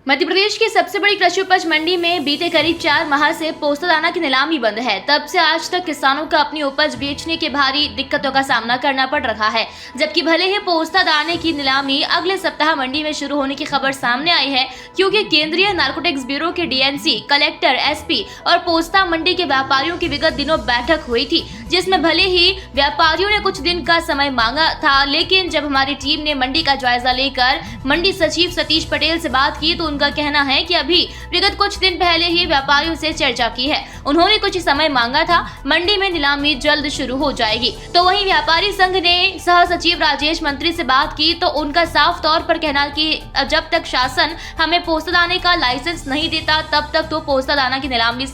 मध्य प्रदेश की सबसे बड़ी कृषि उपज मंडी में बीते करीब 4 माह से पोस्ता दाना की नीलामी बंद है। तब से आज तक किसानों को अपनी उपज बेचने के भारी दिक्कतों का सामना करना पड़ रहा है। जबकि भले ही पोस्ता दाने की नीलामी अगले सप्ताह मंडी में शुरू होने की खबर सामने आई है, क्योंकि केंद्रीय नारकोटिक्स ब्यूरो के डीएनसी, कलेक्टर, एसपी और पोस्ता मंडी के व्यापारियों की विगत दिनों बैठक हुई थी, जिसमें भले ही व्यापारियों ने कुछ दिन का समय मांगा था, लेकिन जब हमारी टीम ने मंडी का जायजा लेकर मंडी सचिव सतीश पटेल से बात की तो उनका कहना है कि अभी विगत कुछ दिन पहले ही व्यापारियों से चर्चा की है। उन्होंने कुछ समय मांगा था, मंडी में नीलामी जल्द शुरू हो जाएगी। तो वहीं व्यापारी संघ ने सह सचिव राजेश मंत्री से बात की तो उनका साफ तौर पर कहना कि जब तक शासन हमें पोस्ता दाने का लाइसेंस नहीं देता तब तक तो पोस्ता दाना की नीलामी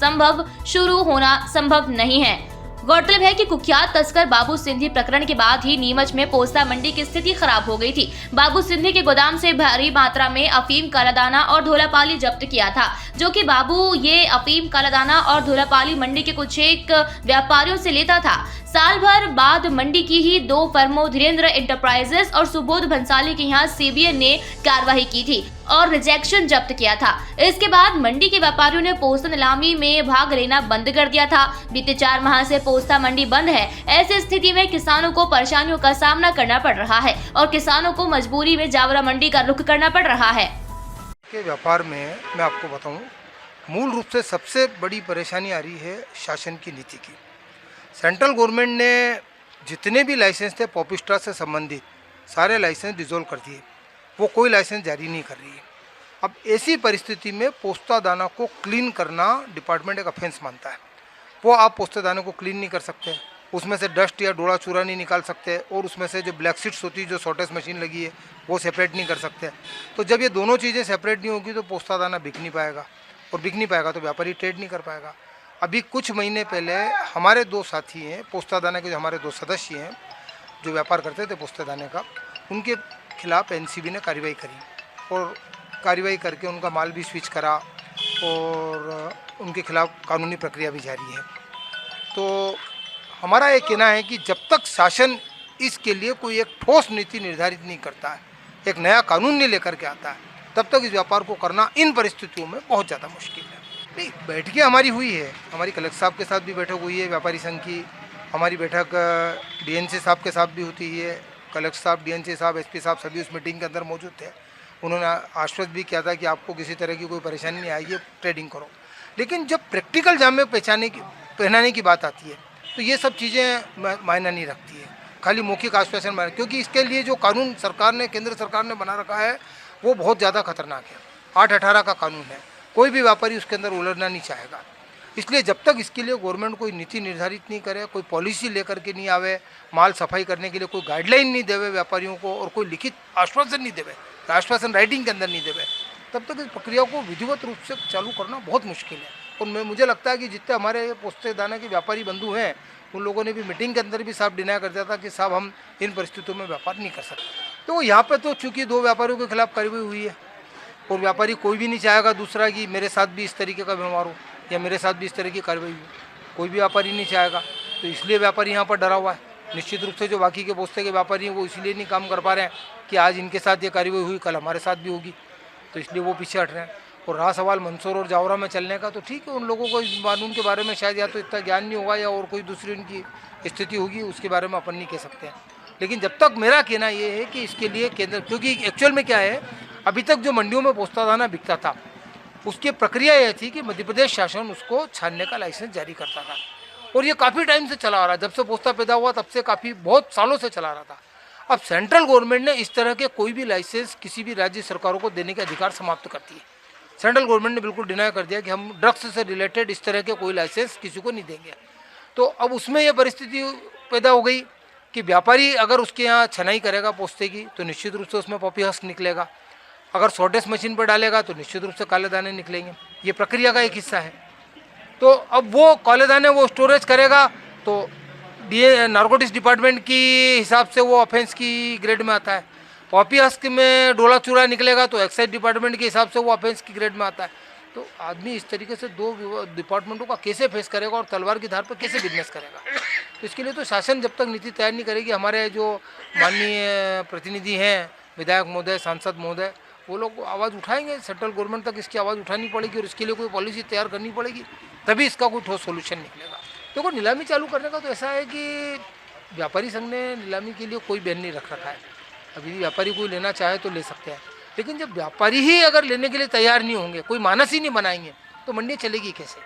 शुरू होना संभव नहीं है। गौरतलब है कि कुख्यात तस्कर बाबू सिंधी प्रकरण के बाद ही नीमच में पोस्ता मंडी की स्थिति खराब हो गई थी। बाबू सिंधी के गोदाम से भारी मात्रा में अफीम, कालादाना और धोलापाली जब्त किया था, जो कि बाबू ये अफीम, कालादाना और धोलापाली मंडी के कुछ एक व्यापारियों से लेता था। साल भर बाद मंडी की ही 2 फर्मों धीरेन्द्र एंटरप्राइजेस और सुबोध भंसाली के यहाँ सीबीएन ने कार्रवाई की थी और रिजेक्शन जब्त किया था। इसके बाद मंडी के व्यापारियों ने पोस्ता नीलामी में भाग लेना बंद कर दिया था। बीते 4 माह से पोस्ता मंडी बंद है। ऐसी स्थिति में किसानों को परेशानियों का सामना करना पड़ रहा है और किसानों को मजबूरी में जावरा मंडी का रुख करना पड़ रहा है। के व्यापार में मैं आपको बताऊं, मूल रूप से सबसे बड़ी परेशानी आ रही है शासन की नीति की। सेंट्रल गवर्नमेंट ने जितने भी लाइसेंस थे पॉपिस्टा से संबंधित सारे लाइसेंस डिसॉल्व कर दिए, वो कोई लाइसेंस जारी नहीं कर रही है। अब ऐसी परिस्थिति में पोस्ता दाना को क्लीन करना डिपार्टमेंट एक ऑफेंस मानता है। वो आप पोस्ता दाने को क्लीन नहीं कर सकते, उसमें से डस्ट या डोला चूरा नहीं निकाल सकते, और उसमें से जो ब्लैक सीड्स होती है, जो शॉर्टेज मशीन लगी है, वो सेपरेट नहीं कर सकते। तो जब ये दोनों चीज़ें सेपरेट नहीं होगी तो पोस्ता दाना बिक नहीं पाएगा, और बिक नहीं पाएगा तो व्यापारी ट्रेड नहीं कर पाएगा। अभी कुछ महीने पहले हमारे 2 साथी हैं पोस्ता दाने के, जो हमारे 2 सदस्य हैं जो व्यापार करते थे पोस्ता दाने का, उनके खिलाफ एनसीबी ने कार्रवाई करी और कार्रवाई करके उनका माल भी स्विच करा और उनके खिलाफ कानूनी प्रक्रिया भी जारी है। तो हमारा ये कहना है कि जब तक शासन इसके लिए कोई एक ठोस नीति निर्धारित नहीं करता है, एक नया कानून नहीं लेकर के आता है, तब तक इस व्यापार को करना इन परिस्थितियों में बहुत ज़्यादा मुश्किल है। नहीं, बैठकें हमारी हुई है, हमारी कलेक्टर साहब के साथ भी बैठक हुई है व्यापारी संघ की, हमारी बैठक डीएनसी साहब के साथ भी होती है। कलेक्टर साहब, डीएनसी साहब, एसपी साहब सभी उस मीटिंग के अंदर मौजूद थे। उन्होंने आश्वस्त भी किया था कि आपको किसी तरह की कोई परेशानी नहीं आएगी, ट्रेडिंग करो। लेकिन जब प्रैक्टिकल जामे पहनाने की बात आती है तो ये सब चीज़ें मायना नहीं रखती है, खाली मौखिक आश्वासन मायने, क्योंकि इसके लिए जो कानून सरकार ने, केंद्र सरकार ने बना रखा है वो बहुत ज़्यादा खतरनाक है। 8/18 का कानून है, कोई भी व्यापारी उसके अंदर उलझना नहीं चाहेगा। इसलिए जब तक इसके लिए गवर्नमेंट कोई नीति निर्धारित नहीं करे, कोई पॉलिसी लेकर के नहीं आवे, माल सफाई करने के लिए कोई गाइडलाइन नहीं देवे व्यापारियों को, और कोई लिखित आश्वासन नहीं देवे, आश्वासन राइटिंग के अंदर नहीं देवे, तब तक इस प्रक्रिया को विधिवत रूप से चालू करना बहुत मुश्किल है। और मुझे लगता है कि जितने हमारे पोस्ते दाने के व्यापारी बंधु हैं, उन लोगों ने भी मीटिंग के अंदर भी साफ डिनाई कर दिया था कि साहब हम इन परिस्थितियों में व्यापार नहीं कर सकते। तो यहाँ पर तो चूँकि 2 व्यापारियों के खिलाफ कार्रवाई हुई है, और व्यापारी कोई भी नहीं चाहेगा दूसरा कि मेरे साथ भी इस तरीके का व्यवहार हो या मेरे साथ भी इस तरह की कार्रवाई हो, कोई भी व्यापारी नहीं चाहेगा। तो इसलिए व्यापारी यहाँ पर डरा हुआ है। निश्चित रूप से जो बाकी के पोस्ते के व्यापारी हैं वो इसलिए नहीं काम कर पा रहे हैं कि आज इनके साथ ये कार्रवाई हुई, कल हमारे साथ भी होगी, तो इसलिए वो पीछे हट रहे हैं। और रहा सवाल मंदसौर और जावरा में चलने का, तो ठीक है, उन लोगों को इस कानून के बारे में शायद या तो इतना ज्ञान नहीं होगा या और कोई दूसरी उनकी स्थिति होगी, उसके बारे में अपन नहीं कह सकते हैं। लेकिन जब तक मेरा कहना ये है कि इसके लिए केंद्र, क्योंकि एक्चुअल में क्या है, अभी तक जो मंडियों में पोस्ता दाना बिकता था उसकी प्रक्रिया यह थी कि मध्य प्रदेश शासन उसको छानने का लाइसेंस जारी करता था, और ये काफ़ी टाइम से चला आ रहा है। जब से पोस्ता पैदा हुआ तब से बहुत सालों से चला रहा था। अब सेंट्रल गवर्नमेंट ने इस तरह के कोई भी लाइसेंस किसी भी राज्य सरकारों को देने के अधिकार समाप्त कर दिए। सेंट्रल गवर्नमेंट ने बिल्कुल डिनाई कर दिया कि हम ड्रग्स से रिलेटेड इस तरह के कोई लाइसेंस किसी को नहीं देंगे। तो अब उसमें यह परिस्थिति पैदा हो गई कि व्यापारी अगर उसके यहाँ छनाई करेगा पोस्ते की तो निश्चित रूप से उसमें पॉपी हस्क निकलेगा, अगर शॉर्टेज मशीन पर डालेगा तो निश्चित रूप से काले दाने निकलेंगे। ये प्रक्रिया का एक हिस्सा है। तो अब वो काले दाने वो स्टोरेज करेगा तो नारकोटिक्स डिपार्टमेंट की हिसाब से वो ऑफेंस की ग्रेड में आता है। पॉपी हस्क में डोला चूरा निकलेगा तो एक्साइज डिपार्टमेंट के हिसाब से वो ऑफेंस की ग्रेड में आता है। तो आदमी इस तरीके से 2 डिपार्टमेंटों का कैसे फेस करेगा और तलवार की धार पर कैसे बिजनेस करेगा। तो इसके लिए तो शासन जब तक नीति तैयार नहीं करेगी, हमारे जो माननीय प्रतिनिधि हैं, विधायक महोदय, सांसद महोदय, वो लोग आवाज़ उठाएंगे, सेंट्रल गवर्नमेंट तक इसकी आवाज़ उठानी पड़ेगी और इसके लिए कोई पॉलिसी तैयार करनी पड़ेगी, तभी इसका कोई ठोस सोल्यूशन निकलेगा। देखो, नीलामी चालू करने का तो ऐसा है कि व्यापारी संघ ने नीलामी के लिए कोई बैन नहीं रख रखा है। अभी व्यापारी कोई लेना चाहे तो ले सकते हैं, लेकिन जब व्यापारी ही अगर लेने के लिए तैयार नहीं होंगे, कोई मानस ही नहीं बनाएंगे, तो मंडी चलेगी कैसे?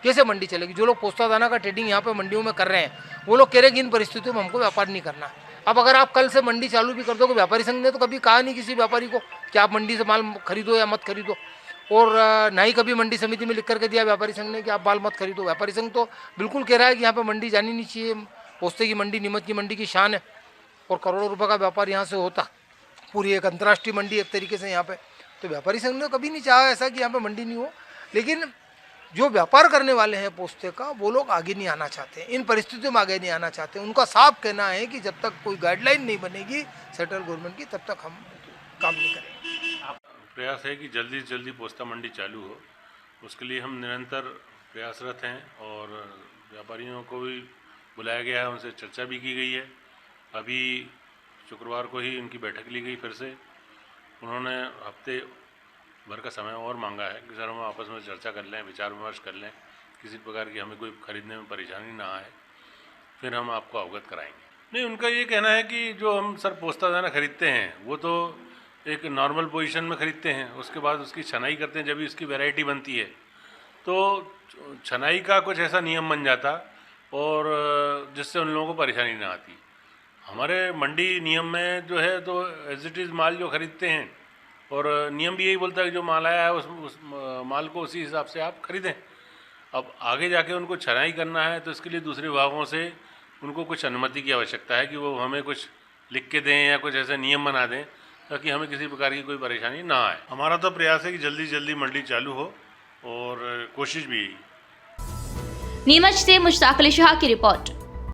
कैसे मंडी चलेगी? जो लोग पोस्ता दाना का ट्रेडिंग यहाँ पे मंडियों में कर रहे हैं, वो लोग कह रहे हैं कि इन परिस्थितियों में हमको व्यापार नहीं करना। अब अगर आप कल से मंडी चालू भी कर दोगे, व्यापारी संघ ने तो कभी कहा नहीं किसी व्यापारी को कि आप मंडी से माल खरीदो या मत खरीदो, और ना ही कभी मंडी समिति में लिख करके दिया व्यापारी संघ ने कि आप माल मत खरीदो। व्यापारी संघ तो बिल्कुल कह रहा है कि यहाँ पे मंडी जानी नहीं चाहिए, पोस्ते की मंडी नीमच की मंडी की शान है और करोड़ों रुपये का व्यापार यहाँ से होता, पूरी एक अंतर्राष्ट्रीय मंडी एक तरीके से यहाँ पे। तो व्यापारी संघ ने कभी नहीं चाहा ऐसा कि यहाँ पे मंडी नहीं हो, लेकिन जो व्यापार करने वाले हैं पोस्ते का, वो लोग आगे नहीं आना चाहते, इन परिस्थितियों में आगे नहीं आना चाहते। उनका साफ कहना है कि जब तक कोई गाइडलाइन नहीं बनेगी सेंट्रल गवर्नमेंट की, तब तक हम काम नहीं करेंगे। प्रयास है कि जल्दी से जल्दी पोस्ता मंडी चालू हो, उसके लिए हम निरंतर प्रयासरत हैं और व्यापारियों को भी बुलाया गया है, उनसे चर्चा भी की गई है। अभी शुक्रवार को ही उनकी बैठक ली गई फिर से। उन्होंने हफ्ते भर का समय और मांगा है कि सर हम आपस में चर्चा कर लें, विचार विमर्श कर लें, किसी प्रकार की हमें कोई खरीदने में परेशानी ना आए, फिर हम आपको अवगत कराएंगे। नहीं, उनका ये कहना है कि जो हम सर पोस्ता दाना खरीदते हैं वो तो एक नॉर्मल पोजीशन में खरीदते हैं, उसके बाद उसकी छनाई करते हैं, जब भी उसकी वैरायटी बनती है तो छनाई का कुछ ऐसा नियम बन जाता और जिससे उन लोगों को परेशानी ना आती। हमारे मंडी नियम में जो है तो एज इट इज़ माल जो खरीदते हैं, और नियम भी यही बोलता है कि जो माल आया है उस माल को उसी हिसाब से आप खरीदें। अब आगे जाके उनको छनाई करना है तो इसके लिए दूसरे विभागों से उनको कुछ अनुमति की आवश्यकता है कि वो हमें कुछ लिख के दें या कुछ ऐसे नियम बना दें ताकि हमें किसी प्रकार की कोई परेशानी ना आए। हमारा तो प्रयास है कि जल्दी से जल्दी मंडी चालू हो और कोशिश भी यही। नीमच से मुश्ताक अली शाह की रिपोर्ट।